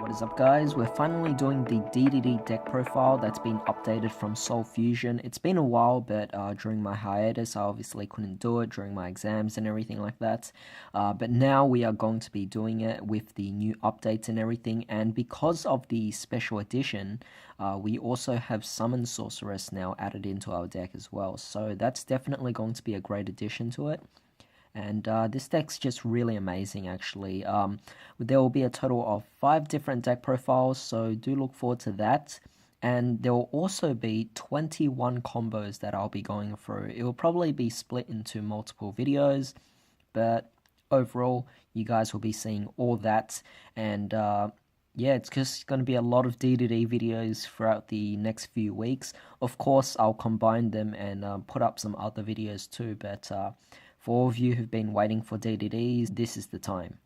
What is up, guys? We're finally doing the DDD deck profile that's been updated from SOFU. It's been a while, but during my hiatus I obviously couldn't do it during my exams and everything like that. But now we are going to be doing it with the new updates and everything, and because of the special edition, we also have Summon Sorceress now added into our deck as well, so that's definitely going to be a great addition to it. And this deck's just really amazing, actually. There will be a total of 5 different deck profiles, so do look forward to that. And there will also be 21 combos that I'll be going through. It will probably be split into multiple videos, but overall, you guys will be seeing all that. And yeah, it's just going to be a lot of DDD videos throughout the next few weeks. Of course, I'll combine them and put up some other videos too, but for all of you who've been waiting for DDDs, this is the time.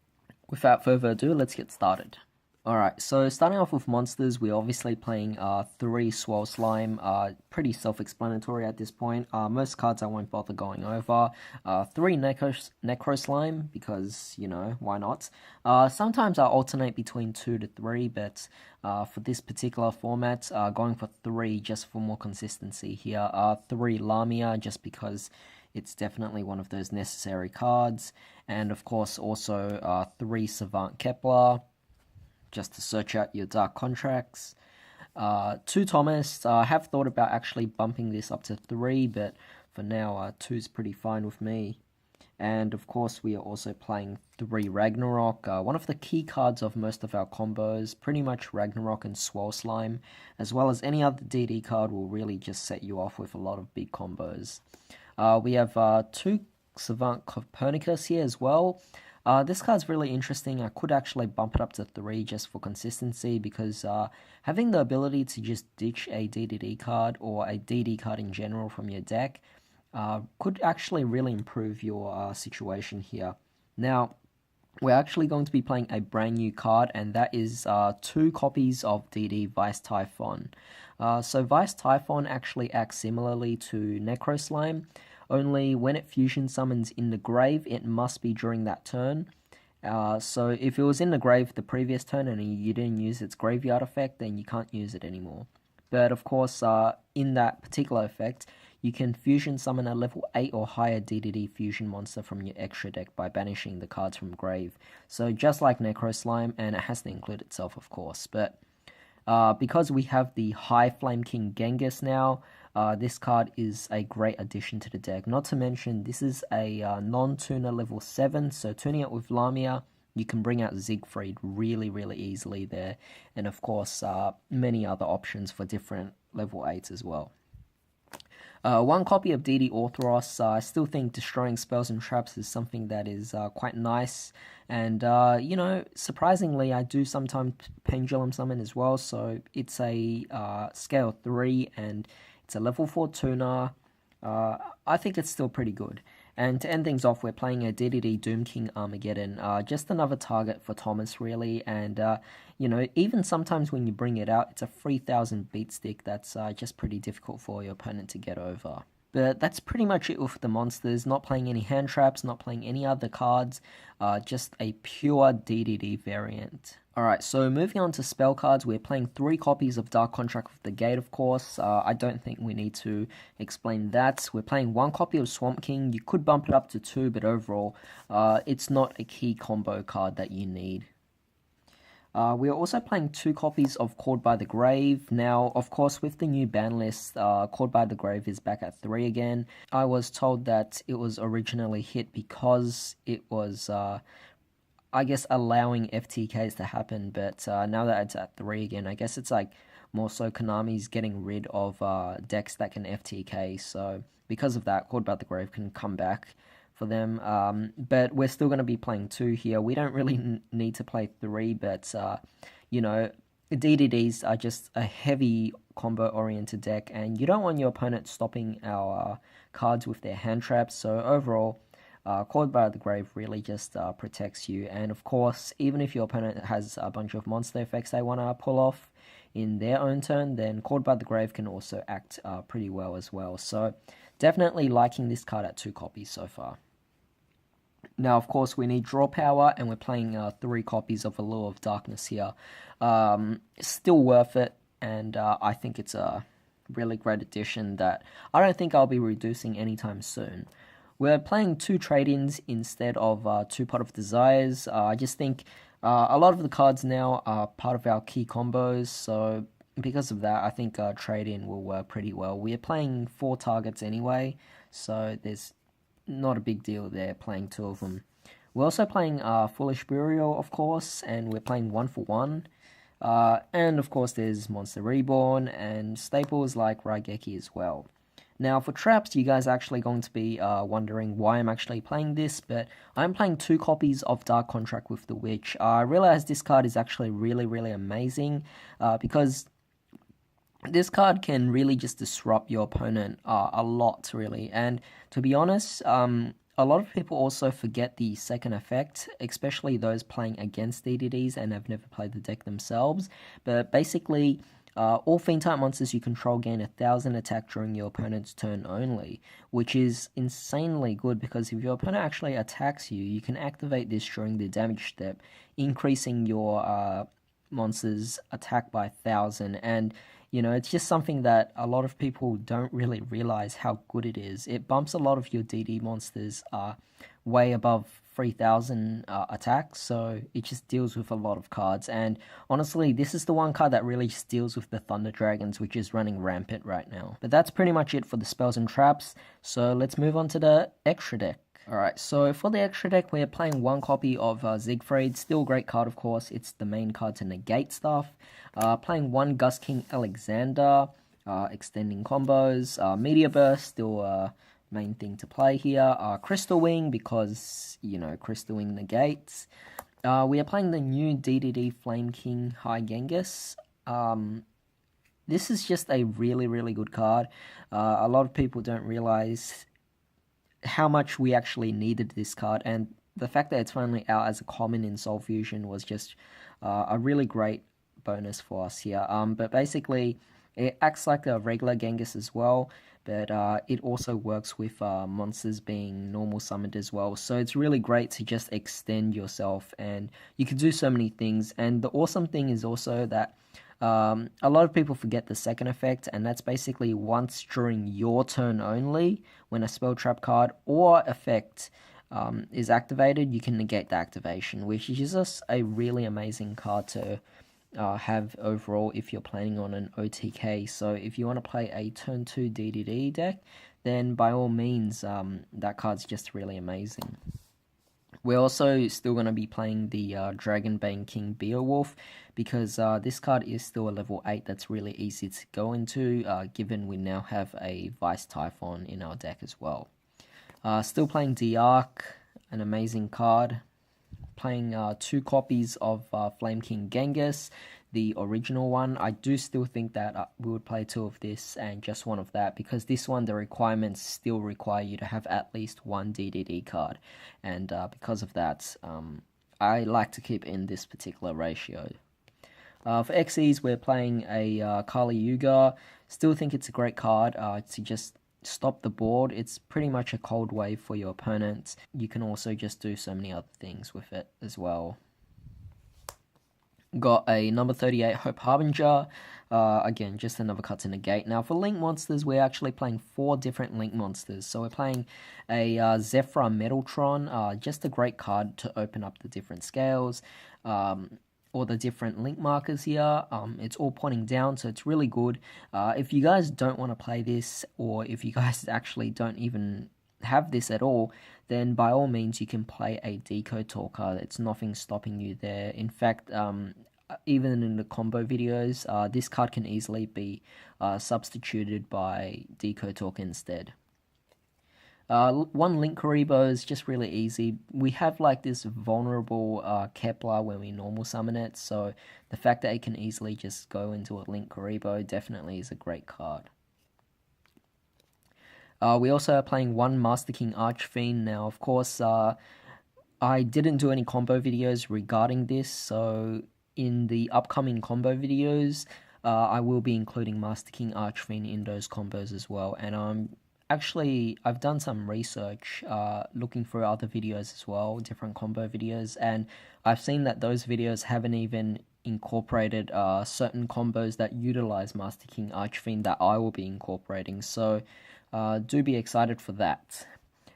Without further ado, let's get started. Alright, so starting off with monsters, we're obviously playing 3 Swole Slime, pretty self-explanatory at this point. Most cards I won't bother going over. 3 Necro Slime, because, you know, why not? Sometimes I alternate between 2 to 3, but for this particular format, going for 3 just for more consistency here. 3 Lamia, just because it's definitely one of those necessary cards. And of course also 3 Savant Kepler, just to search out your dark contracts. 2 Thomas, I have thought about actually bumping this up to 3, but for now 2 is pretty fine with me. And of course we are also playing 3 Ragnarok, one of the key cards of most of our combos. Pretty much Ragnarok and Swole Slime, as well as any other DD card, will really just set you off with a lot of big combos. We have 2 Savant Copernicus here as well. This card's really interesting. I could actually bump it up to 3 just for consistency, because having the ability to just ditch a DDD card or a DD card in general from your deck could actually really improve your situation here. Now, we're actually going to be playing a brand new card, and that is 2 copies of DD Vice Typhon. So Vice Typhon actually acts similarly to Necro Slime, only when it fusion summons in the grave, it must be during that turn. So if it was in the grave the previous turn and you didn't use its graveyard effect, then you can't use it anymore. But of course, in that particular effect, you can fusion summon a level 8 or higher DDD fusion monster from your extra deck by banishing the cards from grave. So just like Necro Slime, and it has to include itself, of course. But because we have the High Flame King Genghis now, this card is a great addition to the deck. Not to mention, this is a non-tuner level 7, so tuning it with Lamia, you can bring out Siegfried really easily there. And of course, many other options for different level 8s as well. 1 copy of DD Orthros. I still think destroying spells and traps is something that is quite nice. And, you know, surprisingly, I do sometimes Pendulum Summon as well. So it's a scale 3 and it's a level 4 tuner. I think it's still pretty good. And to end things off, we're playing a DDD Doom King Armageddon. Just another target for Thomas, really. And, you know, even sometimes when you bring it out, it's a 3000 beat stick that's just pretty difficult for your opponent to get over. But that's pretty much it with the monsters. Not playing any hand traps, not playing any other cards. Just a pure DDD variant. Alright, so moving on to spell cards, we're playing 3 copies of Dark Contract with the Gate, of course. I don't think we need to explain that. We're playing 1 copy of Swamp King. You could bump it up to 2, but overall, it's not a key combo card that you need. We are also playing 2 copies of Called by the Grave. Now, of course, with the new ban list, Called by the Grave is back at 3 again. I was told that it was originally hit because it was, I guess, allowing FTKs to happen, but now that it's at 3 again, I guess it's like more so Konami's getting rid of decks that can FTK, so because of that, Called by the Grave can come back for them. But we're still going to be playing 2 here. We don't really need to play 3, but you know, DDDs are just a heavy combo oriented deck, and you don't want your opponent stopping our cards with their hand traps. So overall, Called by the Grave really just protects you. And of course, even if your opponent has a bunch of monster effects they want to pull off in their own turn, then Called by the Grave can also act pretty well as well. So definitely liking this card at 2 copies so far. Now, of course, we need draw power, and we're playing 3 copies of Allure of Darkness here. Still worth it, and I think it's a really great addition that I don't think I'll be reducing anytime soon. We're playing 2 trade-ins instead of 2 Pot of Desires. I just think a lot of the cards now are part of our key combos, so because of that, I think trade-in will work pretty well. We're playing 4 targets anyway, so there's not a big deal there playing 2 of them. We're also playing Foolish Burial, of course, and we're playing 1 for 1. And of course there's Monster Reborn and staples like Raigeki as well. Now for traps, you guys are actually going to be wondering why I'm actually playing this, but I'm playing 2 copies of Dark Contract with the Witch. I realize this card is actually really amazing because this card can really just disrupt your opponent a lot, really. And to be honest, a lot of people also forget the second effect, especially those playing against DDDs and have never played the deck themselves. But basically, all Fiend-type monsters you control gain 1,000 attack during your opponent's turn only, which is insanely good because if your opponent actually attacks you, you can activate this during the damage step, increasing your monster's attack by 1,000. And you know, it's just something that a lot of people don't really realize how good it is. It bumps a lot of your DD monsters way above 3,000 attacks, so it just deals with a lot of cards. And honestly, this is the one card that really just deals with the Thunder Dragons, which is running rampant right now. But that's pretty much it for the spells and traps, so let's move on to the extra deck. Alright, so for the extra deck, we're playing 1 copy of Siegfried. Still a great card, of course. It's the main card to negate stuff. Playing 1 Gust King Alexander, extending combos. Meteor Burst, still main thing to play here. Crystal Wing, because, you know, Crystal Wing negates. We are playing the new DDD Flame King High Genghis. This is just a really good card. A lot of people don't realize how much we actually needed this card, and the fact that it's finally out as a common in Soul Fusion was just a really great bonus for us here. But basically, it acts like a regular Genghis as well, but it also works with monsters being normal summoned as well. So it's really great to just extend yourself, and you can do so many things. And the awesome thing is also that a lot of people forget the second effect, and that's basically once during your turn only, when a spell trap card or effect is activated, you can negate the activation, which is just a really amazing card to have overall if you're planning on an OTK. So if you want to play a turn 2 DDD deck, then by all means, that card's just really amazing. We're also still going to be playing the Dragonbane King Beowulf, because this card is still a level 8 that's really easy to go into, given we now have a Vice Typhon in our deck as well. Still playing D-Arc, an amazing card. Playing 2 copies of Flame King Genghis, the original one. I do still think that we would play 2 of this and just 1 of that, because this one, the requirements still require you to have at least 1 DDD card, and because of that, I like to keep in this particular ratio. For XEs, we're playing a Kali Yugioh. Still think it's a great card to just stop the board. It's pretty much a cold wave for your opponent. You can also just do so many other things with it as well. Got a number 38 Hope Harbinger. Again, just another cut to negate. Now for Link monsters, we're actually playing 4 different Link monsters. So we're playing a Zephyr Metaltron, just a great card to open up the different scales. Or the different link markers here. It's all pointing down, so it's really good. If you guys don't want to play this, or if you guys actually don't even have this at all, then by all means you can play a Decode Talk card. It's nothing stopping you there. In fact, even in the combo videos, this card can easily be substituted by Decode Talk instead. 1 Link Karibo is just really easy. We have like this vulnerable Kepler when we normal summon it, so the fact that it can easily just go into a Link Karibo definitely is a great card. We also are playing 1 Master King Archfiend. Now, of course, I didn't do any combo videos regarding this, so in the upcoming combo videos, I will be including Master King Archfiend in those combos as well, and I'm actually, I've done some research looking for other videos as well, different combo videos, and I've seen that those videos haven't even incorporated certain combos that utilize Master King Archfiend that I will be incorporating, so do be excited for that.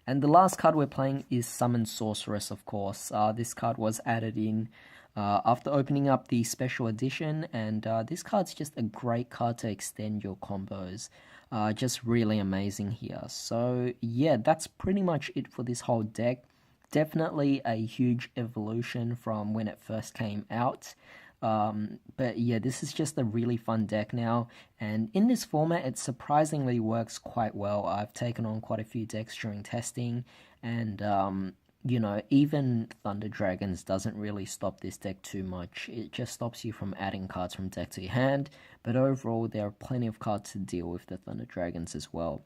And the last card we're playing is Summon Sorceress, of course. This card was added in after opening up the special edition, and this card's just a great card to extend your combos. Just really amazing here. So yeah, that's pretty much it for this whole deck. Definitely a huge evolution from when it first came out. But yeah, this is just a really fun deck now, and in this format it surprisingly works quite well. I've taken on quite a few decks during testing, and you know, even Thunder Dragons doesn't really stop this deck too much. It just stops you from adding cards from deck to your hand, but overall there are plenty of cards to deal with the Thunder Dragons as well.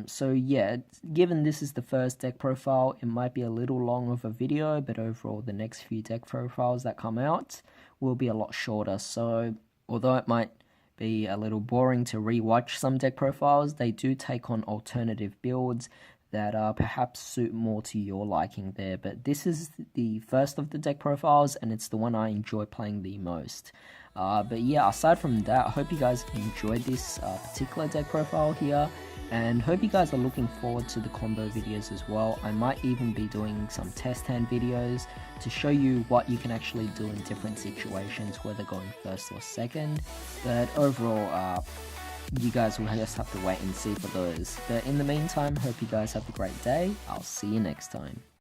So yeah, given this is the first deck profile, it might be a little long of a video, but overall the next few deck profiles that come out will be a lot shorter. So although it might be a little boring to rewatch some deck profiles, they do take on alternative builds that perhaps suit more to your liking there. But this is the first of the deck profiles, and it's the one I enjoy playing the most. But yeah, aside from that, I hope you guys enjoyed this particular deck profile here, and hope you guys are looking forward to the combo videos as well. I might even be doing some test hand videos to show you what you can actually do in different situations, whether going first or second. But overall, you guys will just have to wait and see for those. But in the meantime, hope you guys have a great day. I'll see you next time.